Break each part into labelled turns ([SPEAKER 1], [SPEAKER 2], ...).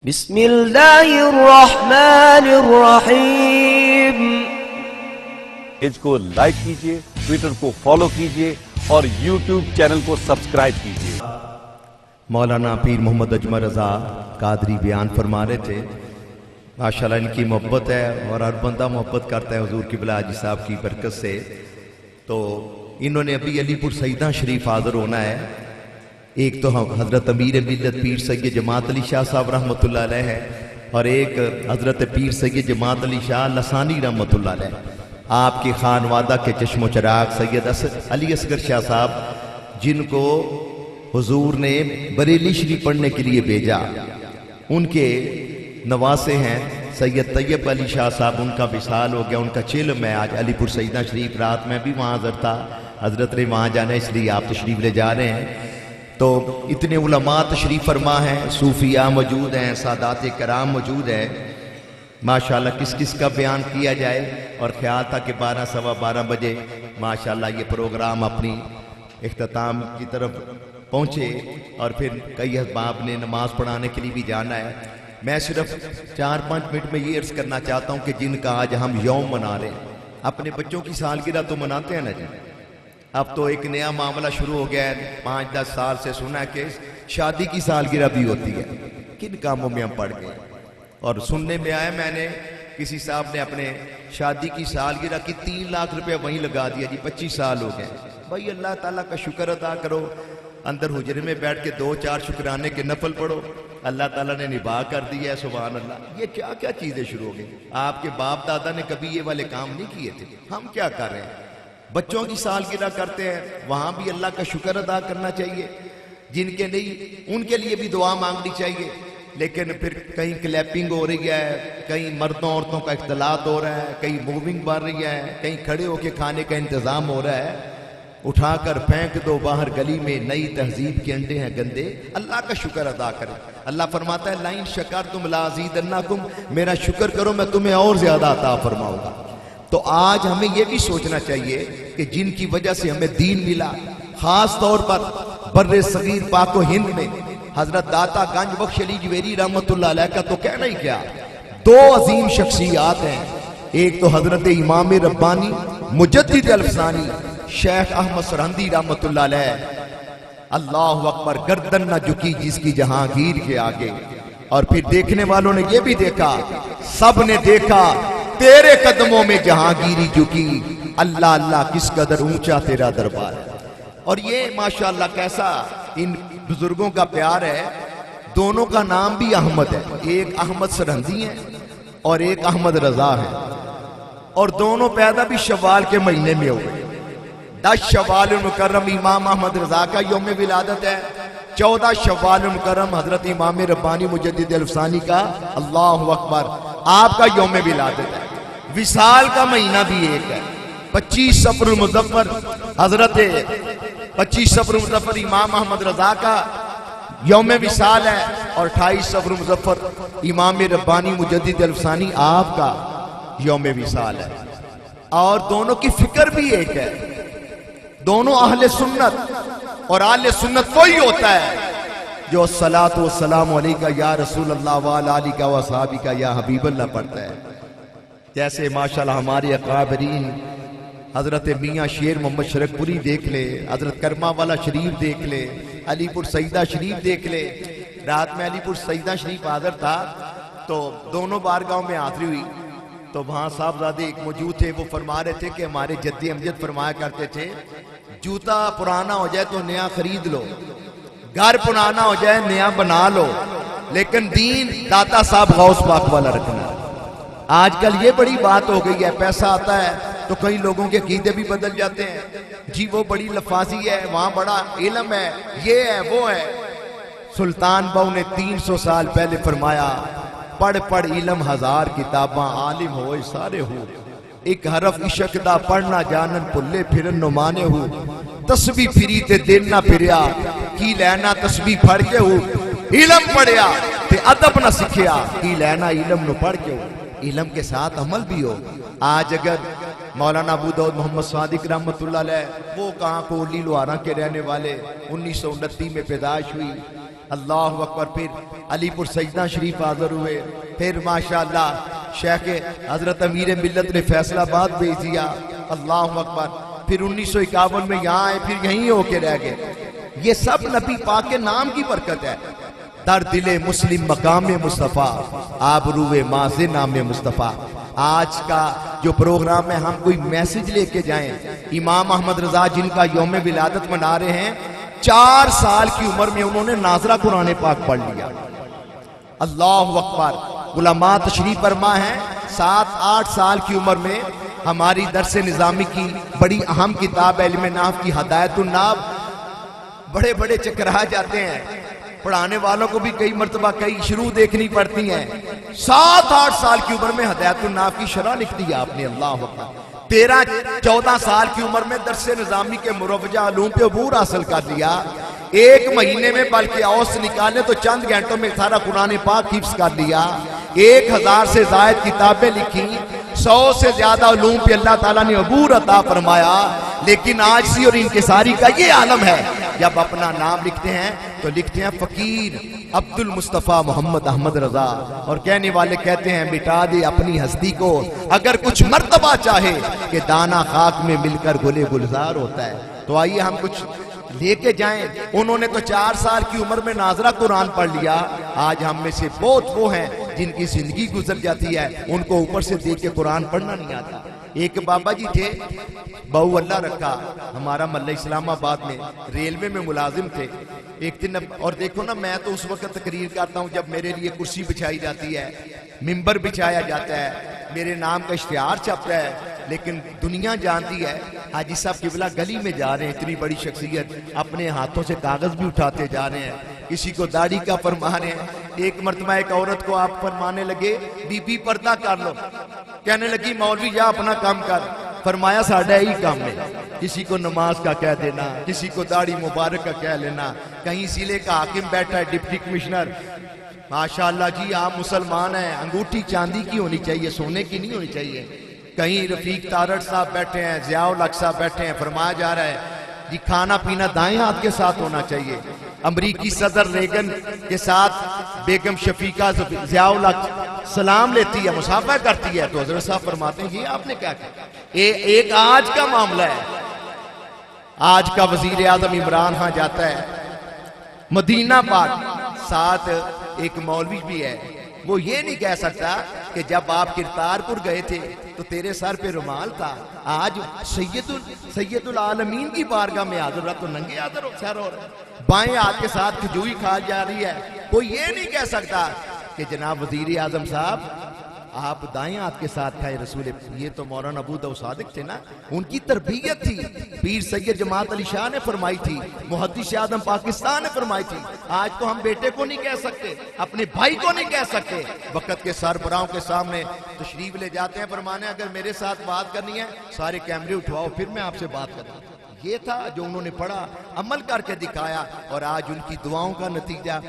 [SPEAKER 1] बिस्मिल्लाहिर्रहमानिर्रहीम।
[SPEAKER 2] पेज को लाइक कीजिए, ट्विटर को फॉलो कीजिए और यूट्यूब चैनल को सब्सक्राइब कीजिए।
[SPEAKER 3] मौलाना पीर मोहम्मद अजमल रजा कादरी बयान फरमा रहे थे। माशाल्लाह इनकी मोहब्बत है और हर बंदा मोहब्बत करता है हुजूर किबला हाजी साहब की बरकत से। तो इन्होंने अभी अलीपुर सईदा शरीफ हाजिर होना है। एक तो हम हजरत अमीर मिल्लत पीर सैयद जमात अली शाह साहब रहमतुल्लाह अलैह है और एक हजरत पीर सैयद जमात अली शाह लसानी रहमतुल्लाह अलैह। आपके खानवादा के चश्मो चराग सैयद अली असगर शाह साहब, जिनको हुजूर ने बरेली शरीफ पढ़ने के लिए भेजा, उनके नवासे हैं सैयद तैयब अली शाह साहब। उनका विसाल हो गया, उनका चिल्म है आज अलीपुर सईदा शरीफ। रात में भी वहाँ हाजिर था, हजरत ने वहाँ जाना है इसलिए आप तशरीफ ले जा रहे हैं। तो इतने उलमा तशरीफ फरमा हैं, सूफिया मौजूद हैं, सादात कराम मौजूद हैं। माशाल्लाह किस किस का बयान किया जाए और ख्याल था कि 12 सवा 12 बजे माशाल्लाह ये प्रोग्राम अपनी इख्तिताम की तरफ पहुँचे और फिर कई अहबाब ने नमाज पढ़ाने के लिए भी जाना है। मैं सिर्फ 4-5 मिनट में ये अर्ज करना चाहता हूँ कि जिनका आज हम यौम मना रहे हैं, अपने बच्चों की सालगिरह तो मनाते हैं ना जी। अब तो एक नया मामला शुरू हो गया है, 5-10 साल से सुना कि शादी की सालगिरह भी होती है। किन कामों में हम पड़ गए और सुनने में आया, मैंने किसी साहब ने अपने शादी की सालगिरह की 3 लाख रुपए वहीं लगा दिया जी। 25 साल हो गए। भाई अल्लाह ताला का शुक्र अदा करो, अंदर हुजरे में बैठ के 2-4 शुक्राने के नफल पढ़ो, अल्लाह ताला ने निभा कर दिया है। सुभान अल्लाह। ये क्या क्या चीजें शुरू हो गई। आपके बाप दादा ने कभी ये वाले काम नहीं किए थे, हम क्या कर रहे हैं। बच्चों की सालगिरह करते हैं, वहां भी अल्लाह का शुक्र अदा करना चाहिए। जिनके नहीं उनके लिए भी दुआ मांगनी चाहिए। लेकिन फिर कहीं क्लैपिंग हो रही है, कहीं मर्दों औरतों का इख्तलात हो रहा है, कहीं मूविंग बढ़ रही है, कहीं खड़े होकर खाने का इंतजाम हो रहा है। उठाकर फेंक दो बाहर गली में, नई तहजीब के अंडे हैं गंदे। अल्लाह का शुक्र अदा करें। अल्लाह फरमाता है लाइन शकर तुम लाज़ीदन्नकुम, मेरा शुक्र करो मैं तुम्हें और ज्यादा अता फरमाऊंगा। तो आज हमें यह भी सोचना चाहिए कि जिनकी वजह से हमें दीन मिला, खास तौर पर बर्रे सगीर पाको हिंद में हजरत दाता गंज बख्श अली जवेरी रहमतुल्लाह अलैह का तो कहना ही क्या। 2 अजीम शख्सियात हैं, एक तो हजरत इमाम रब्बानी मुजद्दिद अल्फसानी शेख अहमद सरहंदी रहमतुल्लाह अलैह। अल्लाह अकबर, गर्दन न झुकी जिसकी जहांगीर के आगे। और फिर देखने वालों ने यह भी देखा, सब ने देखा तेरे कदमों में जहांगीरी झुकी, अल्लाह अल्लाह किस कदर ऊंचा तेरा दरबार है। और ये माशाअल्लाह कैसा इन बुजुर्गों का प्यार है। दोनों का नाम भी अहमद है, एक अहमद सरहंदी है और एक अहमद रजा है। और दोनों पैदा भी शव्वाल के महीने में हुए। 10 शव्वाल मुकर्रम इमाम अहमद रजा का यौम विलादत है। 14 शव्वाल मुकर्रम हजरत इमाम रब्बानी मुजद्दिद अल्फसानी का अल्लाह अकबर आपका यौम विलादत है। विसाल का महीना भी एक है। 25 सफर मुज़फ्फर हजरत 25 सफर मुज़फ्फर इमाम अहमद रजा का यौम विसाल है और 28 सफर मुज़फ्फर इमाम रब्बानी मुजद्दिद अल्फसानी आपका यौम विसाल है। और दोनों की फिक्र भी एक है। दोनों अहले सुन्नत, और अहले सुन्नत वही होता है जो सलातो सलाम अलैका या रसूल अल्लाह व आलिका व असहाबिका या हबीबल्लाह पढ़ता है। जैसे माशाल्लाह हमारे अकाबरीन हजरत मियाँ शेर मोहम्मद शरकपुरी देख ले, हजरत करमा वाला शरीफ देख ले, अलीपुर सईदा शरीफ देख ले। रात में अलीपुर सईदा शरीफ हाजिर था तो दोनों बारगाहों में हाजिरी हुई। तो वहां साहबजादे एक मौजूद थे, वो फरमा रहे थे कि हमारे जद्दी अमजद फरमाया करते थे, जूता पुराना हो जाए तो नया खरीद लो, घर पुराना हो जाए नया बना लो, लेकिन दीन दाता साहब गौस पाक वाला रखना। आजकल ये बड़ी बात हो गई है, पैसा आता है तो कई लोगों के अकीदे भी बदल जाते हैं जी। वो बड़ी लफाजी है, वहां बड़ा इल्म है, ये है वो है। सुल्तान बहु ने 300 साल पहले फरमाया, पढ़ पढ़ इल्म 1000 किताबां, आलिम होए सारे हो। एक हरफ इशक दा पढ़ना जानन, भुल्ले फिरन नो माने हो। तस्बी फिरी ते दिन ना फिरिया, की लैना तस्बी फड़ के हो। इल्म पढ़िया ते अदब ना सीखिया, की लैना इल्म नो पढ़ के हो। इल्म के साथ अमल भी हो। आज अगर मौलाना अबू दाऊद मोहम्मद सादिक रहमतुल्लाह अलैह, वो कहाँ कोटली लोहारा के रहने वाले, 1929 में पैदाइश हुई, अल्लाह अकबर। फिर अलीपुर सजदा शरीफ हाजिर हुए, फिर माशाअल्लाह शेख हजरत अमीर मिल्लत ने फैसलाबाद भेज दिया, अल्लाह अकबर। फिर 1951 में यहाँ आए, फिर यहीं होके रह गए। ये सब नबी पाक के नाम की बरकत है। दर दिले मुस्लिम मकाम मुस्तफ़ा, आबरूए माज़े नाम मुस्तफ़ा। आज का जो प्रोग्राम है, हम कोई मैसेज लेके जाएं। इमाम अहमद रजा जिनका यौम विलादत मना रहे हैं, 4 साल की उम्र में उन्होंने नाजरा कुरान पाक पढ़ लिया, अल्लाह अकबर। उलमा तशरीफ फरमा है, 7-8 साल की उम्र में हमारी दरस निज़ामी की बड़ी अहम किताब इल्म नाहव की हिदायतुन नाब, बड़े बड़े चकरा जाते हैं। पढ़ाने वालों को भी कई मरतबा कई शुरू देखनी पड़ती हैं। 7-8 साल की उम्र में हिदायतुन नाब की शरह लिख दी आपने, अल्लाह अकबर। 13-14 साल की उम्र में दरस निज़ामी के मुरव्वजा उलूम पे अबूर हासिल कर लिया। 1 महीने में बल्कि औस निकाले तो चंद घंटों में सारा कुरान पाक हिफ्ज़ कर लिया। 1000 से ज़ायद किताबें लिखी, 100 से ज्यादा उलूम पे अल्लाह ताला ने अबूर अता फरमाया। लेकिन आजिज़ी और इंकिसारी का ये आलम है, जब अपना नाम लिखते हैं तो लिखते हैं फकीर अब्दुल मुस्तफ़ा मोहम्मद अहमद रजा, और कहने वाले कहते हैं मिटा दे अपनी हस्ती को अगर कुछ मर्तबा चाहे कि दाना खाक में मिलकर गुले गुलजार होता है। तो आइए हम कुछ लेके जाएं। उन्होंने तो 4 साल की उम्र में नाजरा कुरान पढ़ लिया। आज हम में से बहुत वो हैं जिनकी जिंदगी गुजर जाती है, उनको ऊपर से देख के कुरान पढ़ना नहीं आता। एक बाबा जी थे, बहु अल्लाह रखा, हमारा मल्ला इस्लामाबाद में रेलवे में मुलाजिम थे। एक दिन, और देखो ना, मैं तो उस वक्त तकरीर करता हूँ जब मेरे लिए कुर्सी बिछाई जाती है, मिंबर बिछाया जाता है, मेरे नाम का इश्तिहार छपता है। लेकिन दुनिया जानती है हाजी साहब किबला गली में जा रहे हैं, इतनी बड़ी शख्सियत, अपने हाथों से कागज भी उठाते जा रहे हैं, किसी को दाढ़ी का फरमा रहे हैं। एक मर्तबा एक औरत को आप फरमाने लगे, बीबी पर्दा कर लो। कहने लगी, मौलवी जा अपना काम कर। फरमाया, साढ़ा यही काम है, किसी को नमाज का कह देना, किसी को दाढ़ी मुबारक का कह लेना। कहीं जिले का हाकिम बैठा है, डिप्टी कमिश्नर, माशाअल्लाह जी आप मुसलमान हैं, अंगूठी चांदी की होनी चाहिए, सोने की नहीं होनी चाहिए। कहीं रफीक तारड़ साहब बैठे हैं, ज़ियाउल हक साहब बैठे हैं, फरमाया जा रहा है जी खाना पीना दाएं हाथ के साथ होना चाहिए। अमरीकी सदर रेगन के साथ बेगम शफीका ज़ियाउल हक सलाम लेती है, मुसाफा करती है, तो हज़रत साहब फरमाते हैं ये आपने क्या किया। एक आज का मामला है, आज का वजीर आजम इमरान खान जाता है मदीना पाक, साथ एक मौलवी भी है, वो ये नहीं कह सकता कि जब आप किरतारपुर गए थे तो तेरे सर पे रुमाल था, आज सैयदुल आलमीन की बारगाह में हाजिर रहा तो नंगे हाजिर हो सर, और बाएं हाथ के साथ खजूरी खा जा रही है। कोई ये नहीं कह सकता कि जनाब वजीर आजम साहब आप दाएं हाथ के साथ खाए रसूल। ये तो मौलाना अबू दाऊद सादिक थे ना, उनकी तरबियत थी, पीर सैयद जमात अली शाह ने फरमाई थी, मुहद्दिस आदम पाकिस्तान ने फरमाई थी। आज तो हम बेटे को नहीं कह सकते, अपने भाई को नहीं कह सकते। वक्त के सरबराहों के सामने तशरीफ ले जाते हैं, फरमाने अगर मेरे साथ बात करनी है सारे कैमरे उठवाओ फिर मैं आपसे बात करूँ। ये था जो उन्होंने पढ़ा, अमल करके दिखाया, और आज उनकी दुआओं का नतीजा,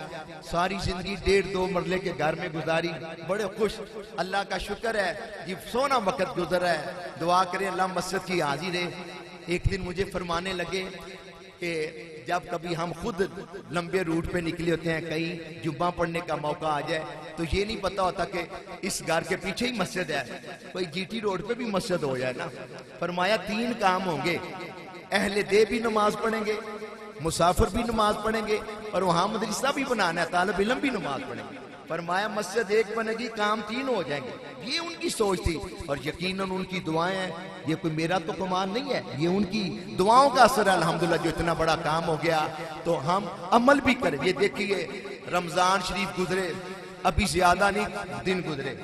[SPEAKER 3] सारी जिंदगी 1.5-2 मरले के घर में गुजारी, बड़े खुश, अल्लाह का शुक्र है जी, सोना वक्त गुजर है। दुआ करें अल्लाह मस्जिद की हाजिर है। एक दिन मुझे फरमाने लगे कि जब कभी हम खुद लंबे रूट पे निकले होते हैं, कहीं जुम्मा पढ़ने का मौका आ जाए, तो ये नहीं पता होता कि इस घर के पीछे ही मस्जिद है, कोई जीटी रोड पे भी मस्जिद हो जाए ना। फरमाया 3 काम होंगे, अहले दे भी नमाज पढ़ेंगे, मुसाफिर भी नमाज पढ़ेंगे, और वहां मदरसा भी बनाना है, तालिब इल्म भी नमाज पढ़ेंगे। फरमाया मस्जिद एक बनेगी, काम 3 हो जाएंगे। ये उनकी सोच थी, और यकीनन उनकी दुआएं हैं। ये कोई मेरा तो कमाल नहीं है, ये उनकी दुआओं का असर है। अल्हम्दुलिल्लाह जो इतना बड़ा काम हो गया, तो हम अमल भी करें। ये देखिए रमजान शरीफ गुजरे, अभी ज्यादा नहीं दिन गुजरे,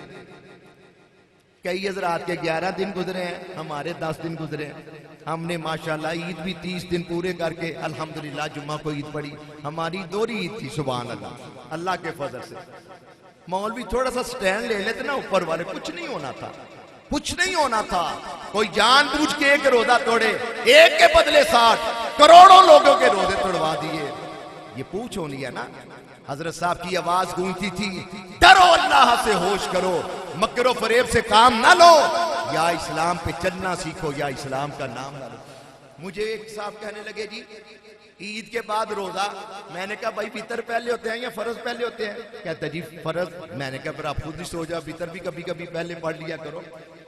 [SPEAKER 3] कई हज़रात के 11 दिन गुजरे हैं, हमारे 10 दिन गुजरे हैं। हमने माशाल्लाह ईद भी 30 दिन पूरे करके अल्हम्दुलिल्लाह जुम्मा को ईद पड़ी, हमारी दोहरी ईद थी। सुभान अल्लाह, अल्लाह के फजल से मौलवी थोड़ा सा स्टैंड ले लेते ना ऊपर वाले, कुछ नहीं होना था, कुछ नहीं होना था। कोई जानबूझ के एक रोजा तोड़े, एक के बदले 60 करोड़ों लोगों के रोजे तोड़वा दिए, ये पूछ होनी है ना। हजरत साहब की आवाज गूंजती थी, डरो अल्लाह से, होश करो, मकरो फरेब से काम ना लो, या इस्लाम पे चलना सीखो, या इस्लाम का नाम ना लो। मुझे एक साहब कहने लगे जी ईद के बाद रोजा। मैंने कहा भाई वितर पहले होते हैं या फर्ज पहले होते हैं? कहता जी फर्ज। मैंने कहा फिर आप खुद ही सो जाओ, वितर भी कभी कभी पहले पढ़ लिया करो।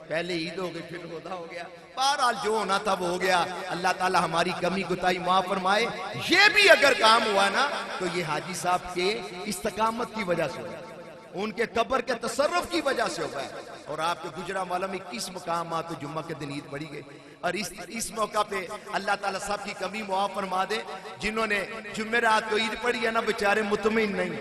[SPEAKER 3] पहले ईद हो गई फिर रोजा हो गया। बहरहाल जो होना था वो हो गया। अल्लाह ताला हमारी कमी कुताही माफ फरमाए। ये भी अगर काम हुआ ना तो ये हाजी साहब के इस्तकामत की वजह से हुआ, उनके कब्र के तसर्रुफ की वजह से हुआ है। और आपके गुजरा वाला में 21 मुकाम तो जुम्मा के दिन ईद पड़ी गई। और इस मौका पे अल्लाह ताला सब की कमी मुआफ फरमा दे। जिन्होंने जुम्मेरात को ईद पढ़ी है ना बेचारे मुतमईन नहीं,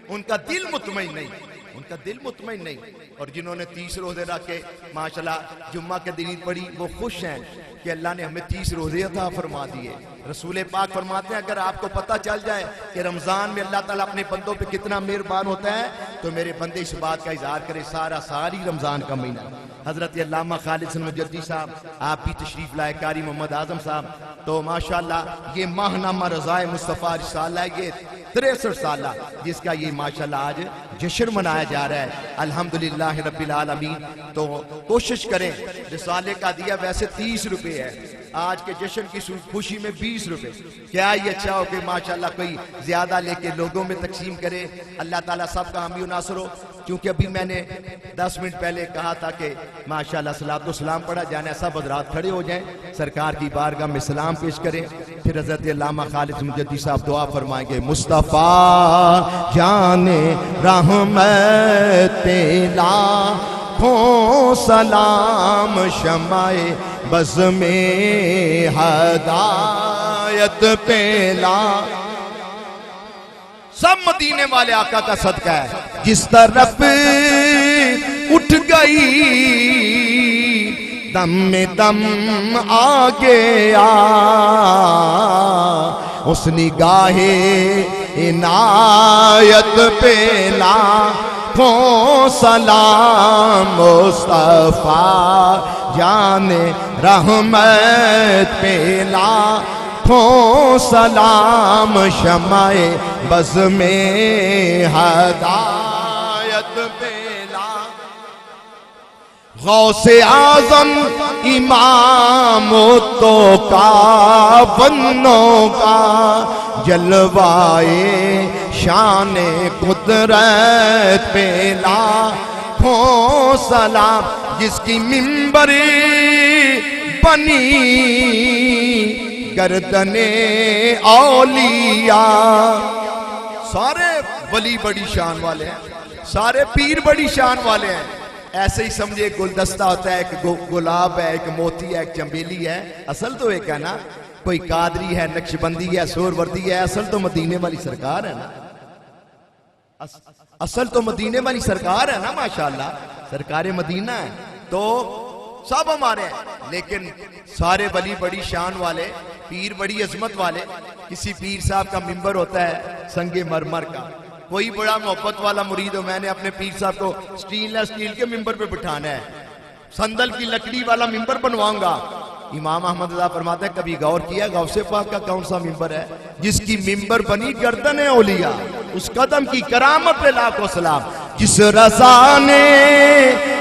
[SPEAKER 3] उनका दिल मुतमईन नहीं, उनका दिल मुतमईन नहीं। और जिन्होंने 30 रोजे रख के माशाल्लाह जुम्मा के दिन ईद पढ़ी वो खुश हैं कि अल्लाह ने हमें 30 रोजे अता फरमा दिए। रसूल पाक फरमाते हैं अगर आपको पता चल जाए कि रमजान में अल्लाह ताला अपने बंदों पे कितना मेहरबान होता है तो मेरे बंदे इस बात का इजहार करे सारा सारी रमजान का महीना। हजरत अल्लामा खालिद हसन मुजद्दी साहब आप भी तशरीफ लाए, कारी मोहम्मद आजम साहब। तो माशाल्लाह ये माहनामा रज़ाए मुस्तफ़ा रिसाला है, ये 63 साल जिसका ये माशाल्लाह आज जश्न मनाया जा रहा है। अल्हम्दुलिल्लाह रब्बिल आलमीन। तो कोशिश करें, रिसाले का दिया वैसे 30 रुपए है, आज के जश्न की खुशी में 20 रुपए। क्या ही अच्छा हो कि माशाल्लाह कोई ज्यादा लेके लोगों में तकसीम करे। अल्लाह ताला सबका हामी नासर हो। क्योंकि अभी मैंने 10 मिनट पहले कहा था कि माशाल्लाह सलातो सलाम पढ़ा जाने, सब हज़रात खड़े हो जाएं, सरकार की बारगाह में सलाम पेश करें, फिर हज़रत अल्लामा खालिद मुजद्दी साहब दुआ फरमाएंगे। मुस्तफ़ा जाने रहमत लाखों सलाम शमाए बज़ में हदायत पेला। सब मदीने वाले आका का सदका है। जिस तरफ उठ गई दम में दम आ गया, उस निगाहे इनायत पे लाखों सलाम। मुस्तफा जाने रहमत पे लाखों सलाम शमाए बज़ में हदायत पेला। गौसे आज़म इमाम तो का बन्नों का जलवाए शाने कुदरत पे लाखों सलाम। जिसकी मिंबरे बनी गर्दने औलिया। सारे वली बड़ी शान वाले हैं, सारे पीर बड़ी शान वाले हैं। ऐसे ही समझे गुलदस्ता होता है, एक गुलाब है, एक मोती है, एक चंबेली है, असल तो एक है ना। कोई कादरी है, नक्शबंदी है, सोरवर्दी है, असल तो मदीने वाली सरकार है ना। असल तो मदीने वाली सरकार है ना, माशाल्लाह सरकार मदीना है। तो सब हमारे हैं, लेकिन सारे वली बड़ी शान वाले, पीर बड़ी अजमत वाले। किसी पीर साहब का मिंबर होता है संगे मरमर का, कोई बड़ा मोहब्बत वाला मुरीद हो, मैंने अपने पीर साहब को स्टेनलेस स्टील के मिंबर पे बिठाना है, संदल की लकड़ी वाला मिंबर बनवाऊंगा। इमाम अहमद रज़ा फरमाते हैं कभी गौर किया गौसे पाक का कौन सा मिंबर है जिसकी मिंबर बनी गर्दन है औलिया, उस कदम की करामत पे लाखों सलाम। जिस रज़ा ने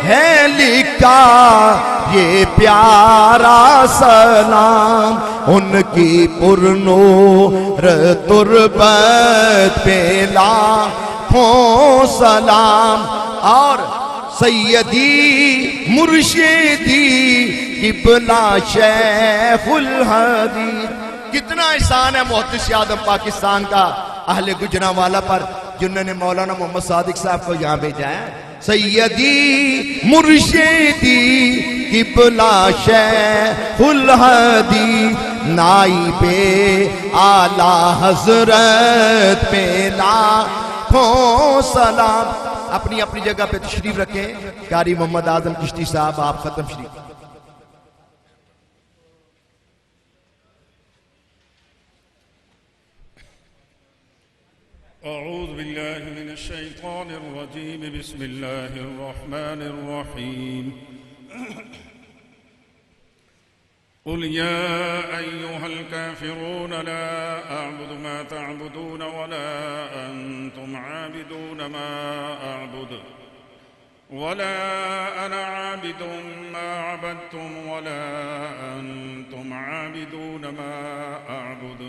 [SPEAKER 3] है लिखा ये प्यारा सलाम, उनकी पुरनूर तुरबत पे लाखों सलाम। और सैयदी मुर्शिदी किबला शेखुल हदीस। कितना एहसान है मोहतसिस आदम पाकिस्तान का अहले गुजरांवाला पर, जिन्होंने मौलाना मोहम्मद सादिक साहब को यहाँ भेजा है। सैयदी मुर्शिदी किबला शेखुल हदीस, नाइबे आला हजरत पे लाखों सलाम। अपनी अपनी जगह पे तशरीफ रखें। कारी मोहम्मद आजम चिश्ती साहब आप खत्म शरीफ।
[SPEAKER 1] अऊज़ु बिल्लाहि मिनश शैतानिर रजीम, बिस्मिल्लाहिर रहमानिर रहीम। कुल या अय्युहल काफिरून ला अअबुदु मा तअबुदून वला अंतुम आबिदून मा अअबुदु वला अना आबिदुम मा अबदतुम वला अंतुम आबिदून मा अअबुदु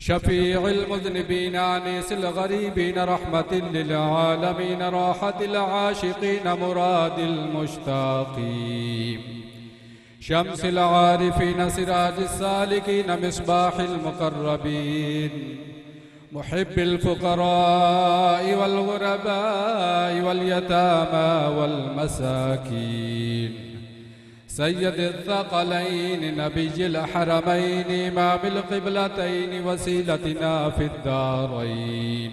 [SPEAKER 4] शफीउल मुज़निबीन अनीसिल गरीबीन रहमतिल लिल आलमीन राहतिल आशिकीन मुरादिल मुश्ताकीन शम्सिल आरिफीन सिराजिस सालिकीन मिस्बाहिल मुक़र्रबीन मुहिब्बिल फुक़राइ वल गुरबाइ वल यतामा वल मसाकीन सय्यदिल थक़लैन नबिय्यिल हरमैन इमामिल क़िबलतैन वसीलतिना फिद्दारैन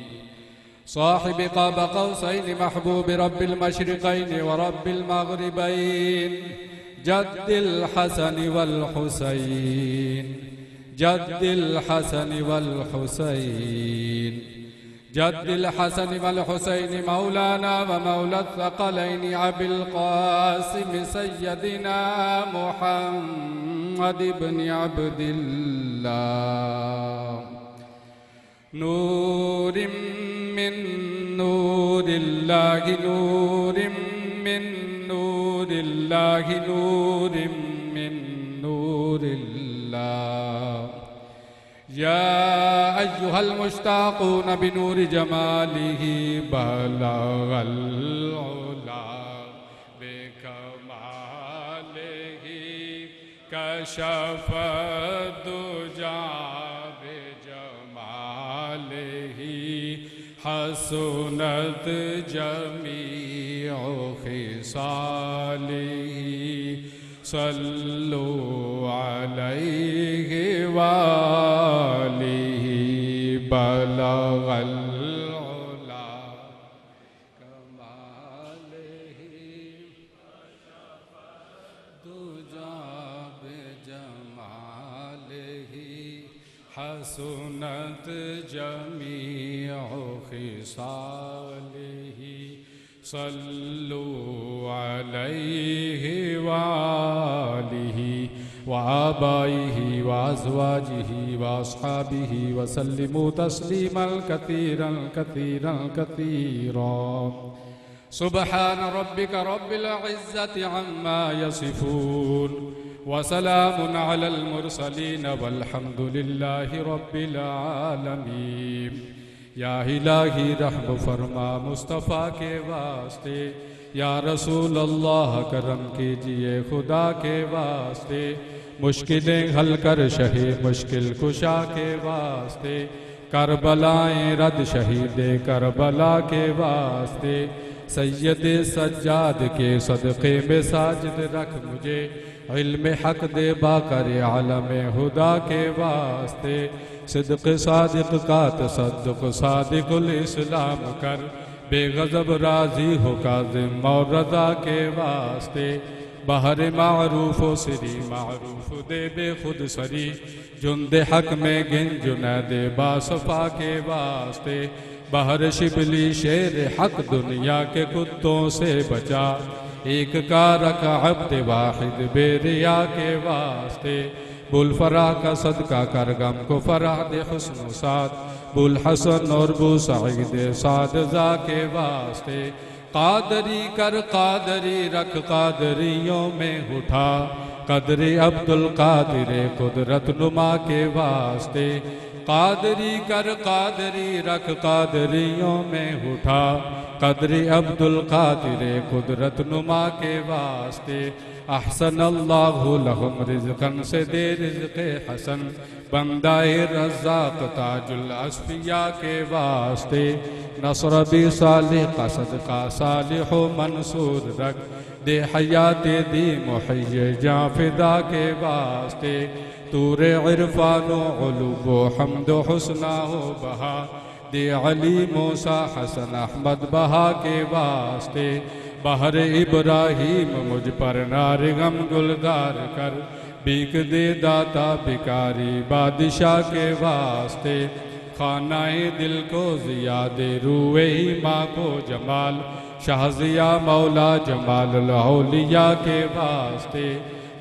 [SPEAKER 4] साहिब क़ाब क़ौसैन महबूब रब्बिल मशरिक़ैन व रब्बिल मग़रिबैन जद्दिल हसन वल हुसैन जद्दिल हसन वल हुसैन जद्दिल हसन वल हुसैन मौलाना व मौला थक़लैन अबिल क़ासिम सय्यदिना मुहम्मद इब्न अब्दिल्लाह नूरिम मिन नूरिल्लाहि नूरिम मिन नूरिल्लाहि नूरिम मिन नूरिल्लाह या अय्युहल मुश्ताक़ून बिनूरि जमालिही बलगल उला बिकमालिही कशफ़द दुजा बिजमालिही हसनत जमीउ खिसालिही सल्लु अलैहि वालिही बलगल उला कमालिही दुजा बिजमालिही हसनत जमीउ खिसालिही सल्लु अलैहि वालिही व आबाइही व अज़वाजिही व अस्हाबिही व सल्लिमू तस्लीमन कतीरन कतीरन कतीरा सुब्हान रब्बिका रब्बिल इज़्ज़ति अम्मा यसिफून व सलामुन अलल मुरसलीन वल्हम्दुलिल्लाहि रब्बिल आलमीन। या इलाही रहम फरमा मुस्तफ़ा के वास्ते, या रसूल अल्लाह करम कीजिए खुदा के वास्ते, मुश्किलें हल कर शही मुश्किल कुशा के वास्ते, करबलाएं रद शहीद करबला के वास्ते, सैयद सज्जाद के सदक़े में साजिद रख मुझे, इल्म हक दे बाकर आलम हुदा के वास्ते, सिद्क़ सादिक़ का तसद्दुक़ सादिक़ुल इस्लाम कर, बेगज़ब राज़ी हो काज़िम और रज़ा के वास्ते, बहर मारूफ व सरी मारूफ दे बेखुद सरी, जुंदे हक में गिन जुनैद बासफ़ा के वास्ते, बहर शिबली शेर हक दुनिया के कुत्तों से बचा, एक का रख अब्द वाहिद बेरिया के वास्ते, बुलफरा का सदका कर गम को फराह दे हुस्न साद, बुल हसन और बु सईद सादजा के वास्ते, कादरी कर कादरी रख कादरियों में उठा, कदरी अब्दुल कादिर कुदरत नुमा के वास्ते, कादरी कर कादरी रख कादरियों में उठा, कदरी अब्दुल कादिर कुदरत नुमा के वास्ते, अहसन अल्लाहु लहुम रिज़क़न से दे रिज़्क़े हसन, बंदाए रज़्ज़ाक़ ताजुल अस्फ़िया के वास्ते, नस्र भी सालिह का सदका सालिह मंसूर रख, दे हयाते दी मुहय्य जां फिदा के वास्ते, तूरे इरफानो उलूबो हम्दो हुस्ना हो बहा, दे अली मूसा हसन अहमद बहा के वास्ते, बहर इब्राहीम मुझ पर नार गम गुलजार कर, बीक दे दाता बिकारी बादशाह के वास्ते, खानाए दिल को ज़ियादे रूए ही माँ को जमाल, शाहजिया मौला जमाल औलिया के वास्ते,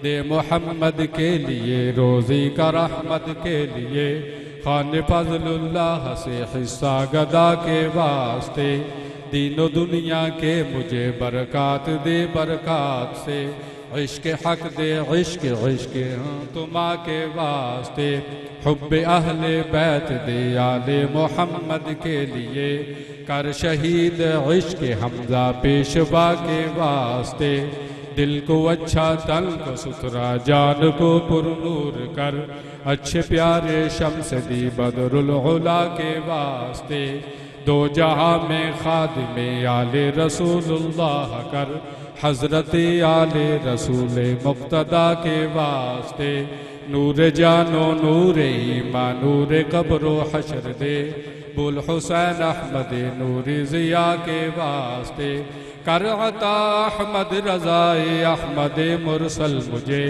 [SPEAKER 4] दे मोहम्मद के लिए रोज़ी का रहमत के लिए, खान फज़लुल्लाह से हिस्सा गदा के वास्ते, दीनो दुनिया के मुझे बरक़ात दे बरक़ात से, इश्क हक दे इश्क इश्क तुमा के वास्ते, हुब्बे अहले बैत दे आले मोहम्मद के लिए, कर शहीद इश्क हमजा पेशवा के वास्ते। दिल को अच्छा तन को सुथरा जान को पुरनूर कर, अच्छे प्यारे शम्स दी बदरुल उला के वास्ते। दो जहां में खादिमे आले रसूलुल्लाह कर, हजरत आले रसूल मुक्तदा के वास्ते। नूर जानो नूर ईमान नूर कब्रो हशर दे, बुल हुसैन अहमद नूर जिया के वास्ते। कर अता अहमद रज़ाए अहमद मुरसल मुझे,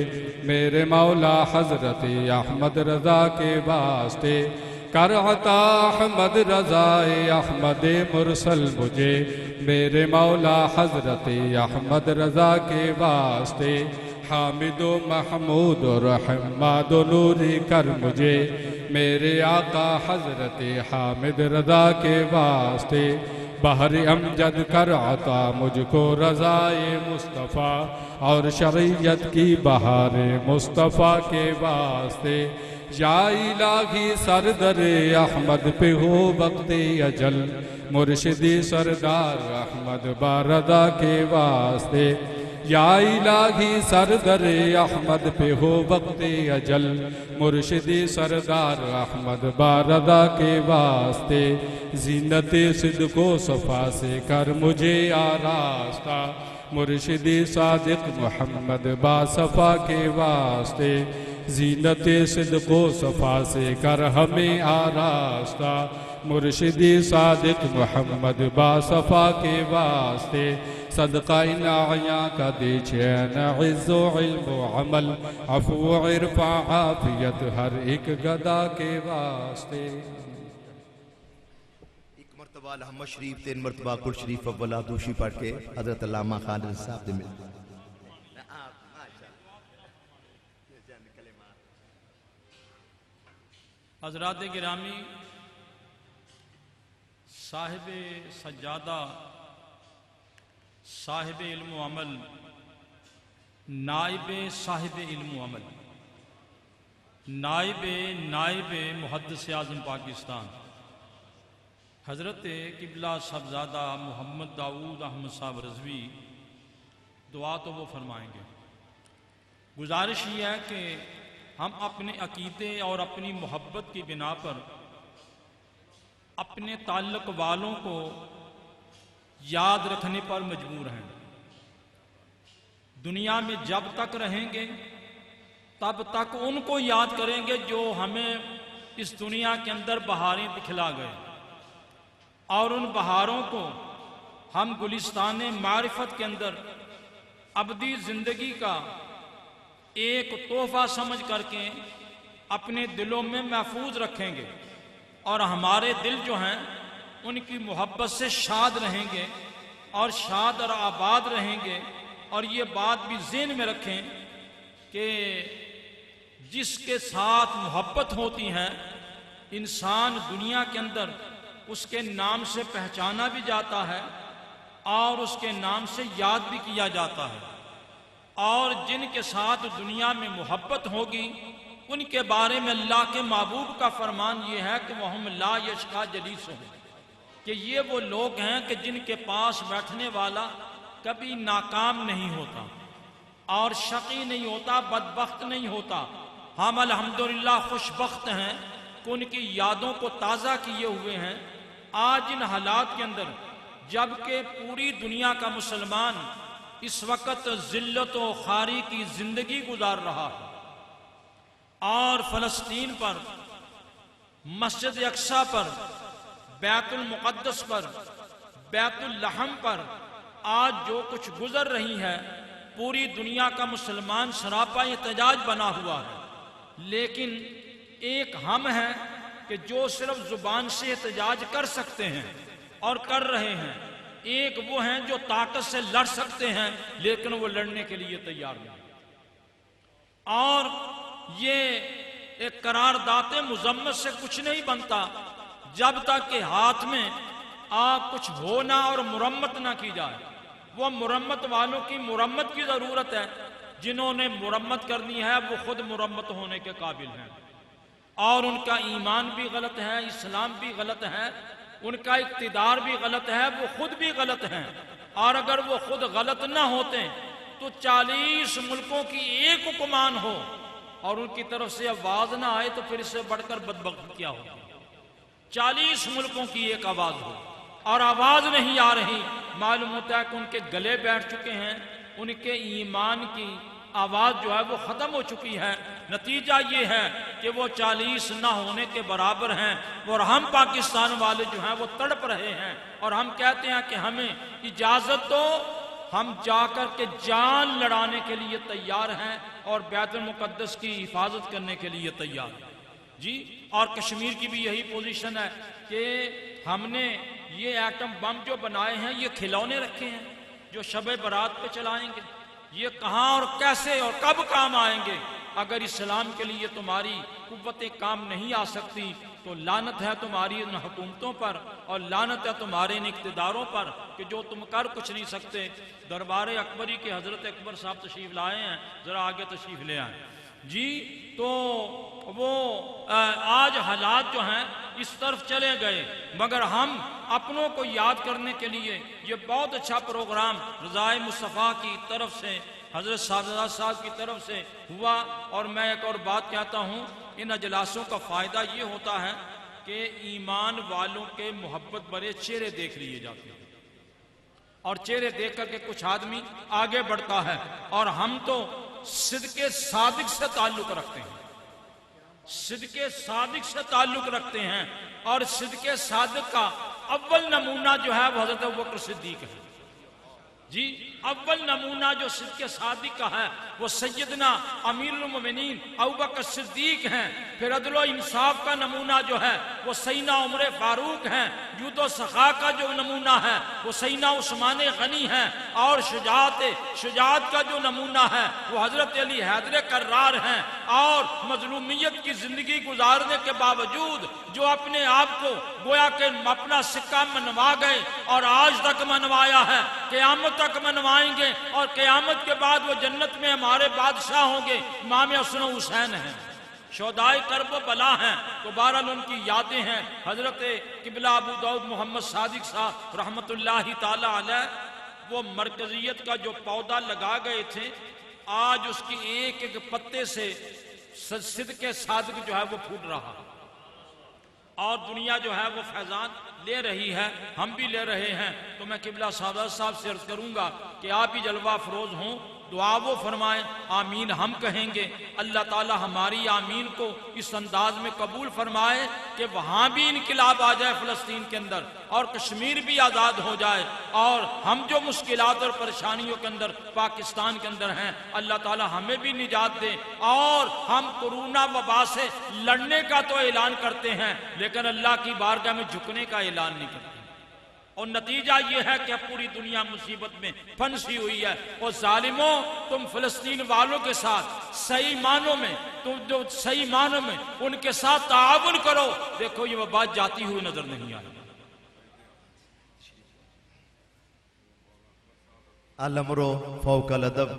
[SPEAKER 4] मेरे मौला हजरत अहमद रज़ा के वास्ते। कर अता अहमद रज़ाए अहमद मुरसल मुझे, मेरे मौला हजरत अहमद रज़ा के वास्ते। हामिदो महमूद और हम्माद नूरी कर मुझे, मेरे आका हजरत हामिद रज़ा के वास्ते। बहर अमजद कर अता मुझको रज़ाए मुस्तफ़ा, और शरीयत की बहार मुस्तफ़ा के वास्ते। या इलाही सरदरे अहमद पे हो वक्ते अजल, मुर्शिदी सरदार अहमद बारदा के वास्ते। या इलाही सरदरे अहमद पे हो वक्ते अजल, मुर्शिदी सरदार अहमद बारदा के वास्ते। जीनते सिद्को सफ़ा से कर मुझे आरास्ता, मुर्शिदी सादिक मोहम्मद बासफ़ा के वास्ते। जीनते सिद्को सफ़ा से कर हमें आरास्ता, मुर्शिदी सादिक मोहम्मद बासफ़ा के वास्ते। सदका इन आया का दे चैन इज़्ज़ो इल्म अमल, अफ़ू इरफ़ा आफ़ियत हर एक गदा के वास्ते।
[SPEAKER 3] एक मरतबा अहमद शरीफ 3 मरतबा कुल शरीफ अव्वला दूशी पढ़ के हजरत अल्लामा खालिद साहब से मिल।
[SPEAKER 5] हज़रात गिरामी, साहिब सज्जादा, साहिब इल्म अमल, नाइब साहिब इल्म अमल, नाइब मुहद्दिस आज़म पाकिस्तान हज़रत किबला साहबज़ादा मोहम्मद दाऊद अहमद साहब रज़वी, दुआ तो वो फरमाएंगे। गुजारिश ये है कि हम अपने अकीदे और अपनी मोहब्बत की बिना पर अपने ताल्लुक़ वालों को याद रखने पर मजबूर हैं। दुनिया में जब तक रहेंगे तब तक उनको याद करेंगे जो हमें इस दुनिया के अंदर बहारें दिखला गए, और उन बहारों को हम गुलिस्तान मारिफत के अंदर अबदी ज़िंदगी का एक तोहफा समझ करके अपने दिलों में महफूज रखेंगे, और हमारे दिल जो हैं उनकी मोहब्बत से शाद रहेंगे और शाद और आबाद रहेंगे। और ये बात भी ज़हन में रखें कि जिसके साथ मोहब्बत होती है इंसान दुनिया के अंदर उसके नाम से पहचाना भी जाता है और उसके नाम से याद भी किया जाता है। और जिनके साथ दुनिया में मोहब्बत होगी उनके बारे में अल्लाह के महबूब का फरमान ये है कि वहम ला यशका जलीस हो, कि ये वो लोग हैं कि जिनके पास बैठने वाला कभी नाकाम नहीं होता और शकी नहीं होता, बदबख्त नहीं होता। हम अल्हम्दुलिल्लाह खुशबख्त हैं कि उनकी यादों को ताज़ा किए हुए हैं आज इन हालात के अंदर, जबकि पूरी दुनिया का मुसलमान इस वक्त जिल्लत व खारी की जिंदगी गुजार रहा है। और फ़लस्तीन पर, मस्जिद अक्सा पर, बैतुल मुक़द्दस पर, बैतुल लहम पर आज जो कुछ गुजर रही है, पूरी दुनिया का मुसलमान सरापा एहतजाज बना हुआ है। लेकिन एक हम हैं कि जो सिर्फ जुबान से एहतजाज कर सकते हैं और कर रहे हैं, एक वो हैं जो ताकत से लड़ सकते हैं लेकिन वो लड़ने के लिए तैयार नहीं। और ये एक करारदाते मुजम्मत से कुछ नहीं बनता जब तक कि हाथ में कुछ होना और मुरम्मत ना की जाए। वो मुरम्मत वालों की मुरम्मत की ज़रूरत है, जिन्होंने मुरम्मत करनी है वो खुद मुरम्मत होने के काबिल हैं, और उनका ईमान भी गलत है, इस्लाम भी गलत है, उनका इक्तिदार भी गलत है, वो खुद भी गलत हैं। और अगर वो खुद गलत ना होते तो 40 मुल्कों की एक हुक्मरान हो और उनकी तरफ से आवाज ना आए तो फिर इससे बढ़कर बदबख्ती क्या होगी। 40 मुल्कों की एक आवाज हो और आवाज नहीं आ रही, मालूम होता है कि उनके गले बैठ चुके हैं, उनके ईमान की आवाज जो है वो खत्म हो चुकी है। नतीजा ये है कि वो 40 ना होने के बराबर हैं और हम पाकिस्तान वाले जो हैं वो तड़प रहे हैं और हम कहते हैं कि हमें इजाजत दो, हम जाकर के जान लड़ाने के लिए तैयार हैं और बैतुल मुकद्दस की हिफाजत करने के लिए तैयार हैं जी। और कश्मीर की भी यही पोजीशन है कि हमने ये एटम बम जो बनाए हैं ये खिलौने रखे हैं जो शब बारात पे चलाएंगे, ये कहाँ और कैसे और कब काम आएंगे। अगर इस्लाम के लिए तुम्हारी कुव्वतें काम नहीं आ सकती तो लानत है तुम्हारी इन हुकूमतों पर और लानत है तुम्हारे इन इक़्तिदारों पर कि जो तुम कर कुछ नहीं सकते। दरबार अकबरी के हजरत अकबर साहब तशरीफ लाए हैं, जरा आगे तशरीफ ले आए जी। तो वो आज हालात जो हैं इस तरफ चले गए, मगर हम अपनों को याद करने के लिए ये बहुत अच्छा प्रोग्राम रज़ाए मुस्तफ़ा की तरफ से, हजरत साहब की तरफ से हुआ। और मैं एक और बात कहता हूँ, इन अजलासों का फ़ायदा ये होता है कि ईमान वालों के मोहब्बत भरे चेहरे देख लिए जाते हैं और चेहरे देख करके कुछ आदमी आगे बढ़ता है। और हम तो सिद्के सादिक से ताल्लुक रखते हैं, सिद्के सादिक से ताल्लुक रखते हैं और सिद्के सादिक का अव्वल नमूना जो है वो हजरत अबू बकर सिद्दीक है जी। अव्वल नमूना जो सिद्के सादिक का है वो सैयदना अमीरुल मोमिनीन अबू बकर सिद्दीक हैं। फिर अदल इंसाफ का नमूना जो है वो सैयदना उमर फारूक हैं। जुदो सखा का जो नमूना है वो सैयदना उस्मान गनी है। और शुजात का जो नमूना है वो हजरत अली हैदर कर्रार हैं। और मजलूमियत की जिंदगी गुजारने के बावजूद जो अपने आप को गोया के अपना सिक्का मनवा गए और आज तक मनवाया है, क़यामत तक मनवाएंगे और क़यामत के बाद वो जन्नत में हमारे बादशाह होंगे। इमाम हसन हुसैन हैं, शोदाए कर्ब बला हैं। तो बहरहाल उनकी यादें हैं। हजरत किबला अबू दाऊद मोहम्मद सादिक साहब रहमतुल्लाहि ताला अलैह, वो मरकजियत का जो पौधा लगा गए थे, आज उसकी एक एक पत्ते से सिद्के सादिक जो है वो फूट रहा और दुनिया जो है वो फैजान ले रही है, हम भी ले रहे हैं। तो मैं किबला साहब से अर्ज करूंगा कि आप ही जलवा अफरोज हों, दुआ वो फरमाएं, आमीन हम कहेंगे। अल्लाह ताला हमारी आमीन को इस अंदाज में कबूल फरमाए कि वहाँ भी इनकलाब आ जाए फ़लस्तीन के अंदर और कश्मीर भी आज़ाद हो जाए और हम जो मुश्किलात और परेशानियों के अंदर पाकिस्तान के अंदर हैं, अल्लाह ताला हमें भी निजात दे। और हम कोरोना वबा से लड़ने का तो ऐलान करते हैं लेकिन अल्लाह की बारगाह में झुकने का ऐलान नहीं करते और नतीजा ये है कि अब पूरी दुनिया मुसीबत में फंसी हुई है। और जालिमों, तुम फ़लस्तीन वालों के साथ सही मानों में, तुम जो सही मानों में उनके साथ ताआवुन करो। देखो ये बात जाती हुई नजर नहीं आई।
[SPEAKER 3] अलमरो फौकल अदब,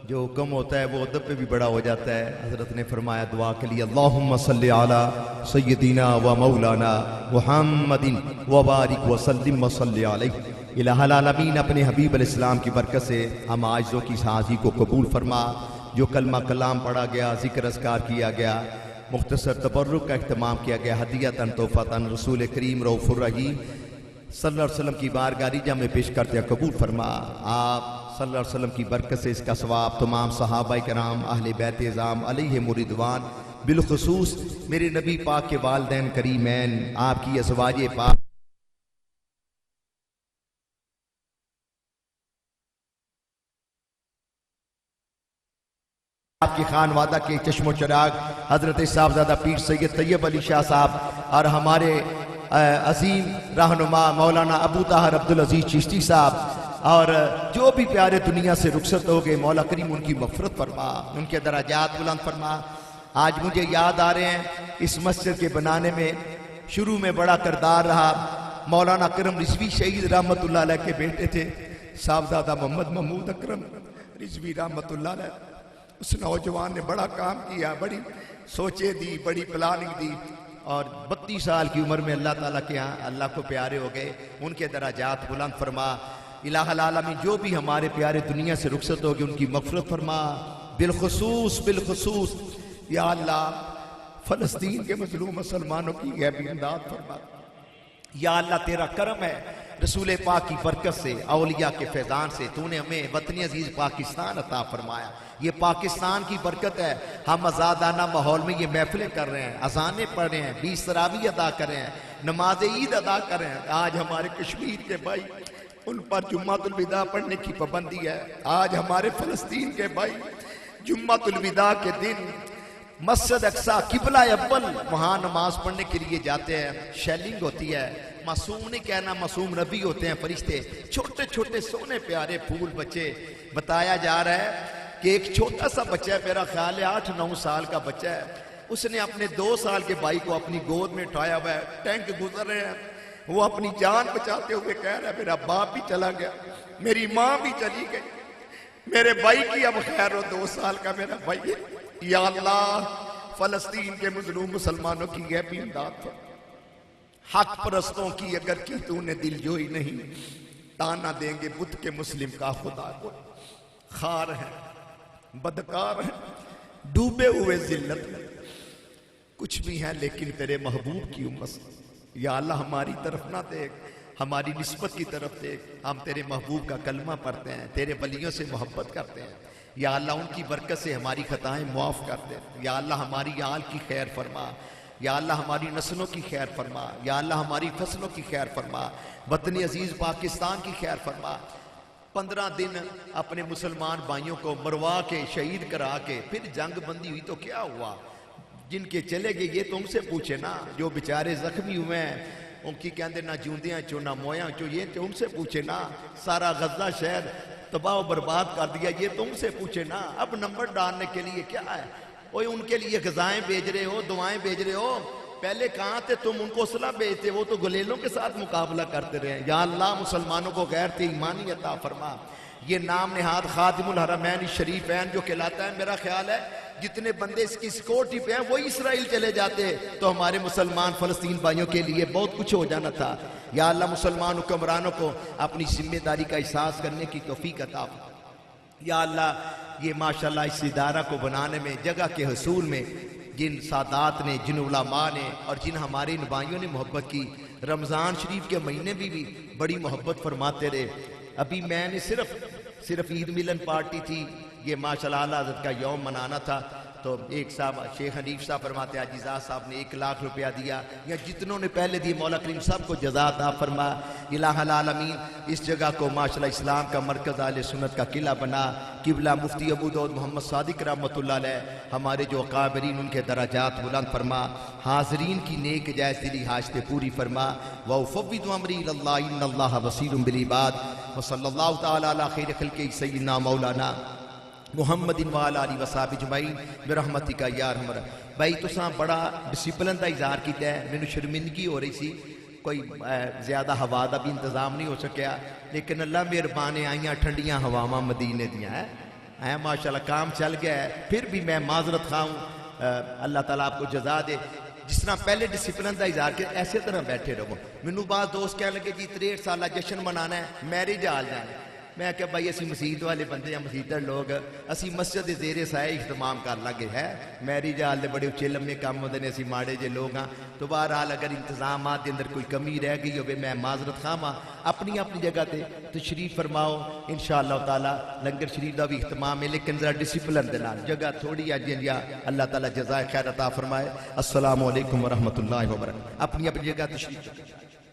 [SPEAKER 3] जो हुक्म होता है वो अदब पे भी बड़ा हो जाता है। हजरत ने फरमाया दुआ के लिए, अल्लाहुम्मा सल्ली अला सय्यदिना व मौलाना मुहम्मदिन व बारिक व सल्लिम व सल्ली अलैहि। इलाहुल आलमीन, अपने हबीब अलैहिस्सलाम की बरकत से हम आजिज़ों की हाज़िरी को कबूल फरमा। जो कलमा कलाम पढ़ा गया, जिक्र अस्कार किया गया, मुख्तसर तबर्रुक का अहतमाम किया गया, हदियतन तोहफ़तन रसूल करीम रऊफ़ुर रहीम सल्लल्लाहु अलैहि वसल्लम की बारगाह रिज़ा में पेश करते हैं, कबूल फरमा। आप सल्लल्लाहु अलैहि वसल्लम की बरकत से इसका सवाब तमाम सहाबाए किराम अहले बैत इज़ाम अलैहिमुर रिदवान, बिलखुसूस मेरे नबी पाक के वालिदैन करीमैन, आपकी अज़वाजे पाक, आपके खानवादा के चश्मो चिराग हजरत साहबजादा पीर सैयद तैयब अली शाह साहब और हमारे अजीम रहनुमा मौलाना अबू ताहर अब्दुल अजीज चिश्ती साहब और जो भी प्यारे दुनिया से रुखसत हो गए, मौला करीम उनकी मग़फ़िरत फरमा, उनके दराजात बुलंद फरमा। आज मुझे याद आ रहे हैं इस मस्जिद के बनाने में शुरू में बड़ा किरदार रहा मौलाना करम रिजवी शहीद रहमतुल्लाह अलैह के बेटे थे, साहबजादा मोहम्मद महमूद अकरम रिजवी रहमतुल्लाह अलैह।
[SPEAKER 6] उस नौजवान ने बड़ा काम किया, बड़ी सोचे दी, बड़ी प्लानिंग दी और 32 साल की उम्र में अल्लाह ताला के यहाँ अल्लाह को प्यारे हो गए। उनके दराजात बुलंद फरमा। इलाहुल आलमीन जो भी हमारे प्यारे दुनिया से रुखसत होगी उनकी मग़फ़िरत फरमा। बिलखुसूस या अल्लाह फ़लस्तीन के मज़लूम मुसलमानों की गैबी इमदाद फरमा। या अल्लाह तेरा करम है, रसूल पाक की बरकत से, औलिया के फैज़ान से तूने हमें वतन अजीज पाकिस्तान अता फरमाया। ये पाकिस्तान की बरकत है। हम आज़ादाना माहौल में ये महफिलें कर रहे हैं, अज़ानें पढ़ रहे हैं, 20 तरावी अदा कर रहे हैं, नमाज ईद अदा कर रहे हैं। आज हमारे कश्मीर के भाई, उन पर जुम्मतुल विदा पढ़ने की पाबंदी है। आज हमारे फ़लस्तीन के भाई जुम्मतुल विदा के दिन मस्जिद अक्सा किबला अव्वल वहाँ नमाज पढ़ने के लिए जाते हैं। शेलिंग होती है। मासूम नहीं कहना, मासूम नबी होते हैं फरिश्ते। छोटे छोटे सोने प्यारे फूल बच्चे। बताया जा रहा है कि एक छोटा सा बच्चा है, मेरा ख्याल है 8-9 साल का बच्चा है, उसने अपने 2 साल के भाई को अपनी गोद में उठाया हुआ है। टैंक गुजर रहे हैं, वो अपनी जान बचाते हुए कह रहा है मेरा बाप भी चला गया, मेरी माँ भी चली गई, मेरे भाई की अब खैर हो, 2 साल का मेरा भाई है। या अल्लाह फ़लस्तीन के मज़लूम मुसलमानों की गैबी इमदाद फरमा। हक परस्तों की अगर की तूने दिलजोई नहीं, ताना देंगे बुत के मुस्लिम का खुदा को। खार है, बदकार है, डूबे हुए जिल्लत में, कुछ भी है लेकिन तेरे महबूब की उम्मत से। या अल्लाह हमारी तरफ ना देख, हमारी निस्बत की तरफ देख। हम तेरे महबूब का कलमा पढ़ते हैं, तेरे वलियों से मोहब्बत करते हैं। या अल्लाह उनकी बरकत से हमारी खताएं मुआफ़ कर दे। या अल्लाह हमारी आल की खैर फरमा। या अल्लाह हमारी नस्लों की खैर फरमा। या अल्लाह हमारी फसलों की खैर फरमा। वतन अजीज़ पाकिस्तान की खैर फरमा। 15 दिन अपने मुसलमान भाइयों को मरवा के शहीद करा के फिर जंग बंदी हुई तो क्या हुआ? जिनके चले गए ये तो उनसे पूछे ना, जो बेचारे जख्मी हुए हैं उनकी कहते ना जूंदियाँ चो ना मोया चो, ये तो उनसे पूछे ना। सारा गजा शहर तबाह बर्बाद कर दिया, ये तो उनसे पूछे ना। अब नंबर डालने के लिए क्या है? ओए उनके लिए गजाएं भेज रहे हो, दुआएं भेज रहे हो, पहले कहाँ थे तुम? उनको असला भेजते, वो तो गुलेलों के साथ मुकाबला करते रहे। या अल्लाह मुसलमानों को गैरत ईमानी अता फरमा। ये नाम निहाद खादिमुल हरमैन शरीफैन जो कहलाता है, मेरा ख्याल है जितने बंदे इसकी सिक्योरिटी पे हैं वही इसराइल चले जाते तो हमारे मुसलमान फ़लस्तीन भाइयों के लिए बहुत कुछ हो जाना था। या अल्लाह मुसलमान हुक्मरानों को अपनी जिम्मेदारी का एहसास करने की तौफीक अता फरमा। या अल्लाह ये माशाल्लाह इस इदारा को बनाने में, जगह के हसूल में जिन सादात ने, जिन उलमा ने और जिन हमारे इन भाइयों ने मोहब्बत की, रमज़ान शरीफ के महीने भी बड़ी मोहब्बत फरमाते रहे। अभी मैंने सिर्फ ईद मिलन पार्टी थी, ये माशाल्लाह आला हज़रत का यौम मनाना था, तो एक साहब शेख हनीफ साहब फरमाते हैं आजिज़ा साहब ने 1 लाख रुपया दिया, या जितनों ने पहले दिए मौला करीम साहब को जज़ा अता फरमा। इलाहुल आलमीन इस जगह को माशाल्लाह इस्लाम का मरकज़ आले सुन्नत का किला बना। किबला मुफ्ती अबू दाऊद मोहम्मद सादिक रहमतुल्लाह अलैह हमारे जो अकाबरीन उनके दराजात बुलंद फरमा। हाज़रीन की नेक जायज़ दिली हाजतें पूरी फरमा। व उफ़व्विदु अमरी इलल्लाह इन्नल्लाह बसीरुम बिल इबाद। व सल्लल्लाहु तआला अला खैर खल्क़ि सय्यिदना मौलाना मुहम्मदिन व अला आलिहि व सहबिहि अजमईन बिरहमतिका या अरहमर। भाई तुसां बड़ा डिसिपलिन का इज़हार किया है, मैनू शर्मिंदगी हो रही सी, कोई ज़्यादा हवा का भी इंतजाम नहीं हो सकिया, लेकिन अल्लाह मेहरबान है आईयां ठंडियां हवावां मदीने दियां है माशाल्लाह, काम चल गया है। फिर भी मैं माजरत खाऊँ, अल्लाह ताला आपको जजा दे। जिस तरह पहले डिसिपलिन का इज़हार किया ऐसे तरह बैठे रहो। मैनू बाद दोस्त कह लगे जी 63 साल जश्न मनाना है, मैरिज हाल जाना। मैं क्या भाई असी मसीत वाले बंदे या मसीतर लोग, असी मस्जिद के जेरे साए इख्तमाम कर लगे है। मैरिज हाल दे बड़े उच्चे लम्बे काम होंदे ने, असी माड़े जे लोग हाँ। तो बहरहाल अगर इंतजामात के अंदर कोई कमी रह गई हो, मैं माजरत खावा। अपनी अपनी जगह पर तशरीफ फरमाओ, इंशाअल्लाह ताला लंगर शरीफ का भी इख्तमाम है, लेकिन जरा डिसिपलिन के नाल जगह थोड़ी अजिया। अल्लाह ताला जज़ाए खैर अता फरमाए। अस्सलामु अलैकुम व रहमतुल्लाहि व बरकातहू। अपनी अपनी जगह तशरीफ।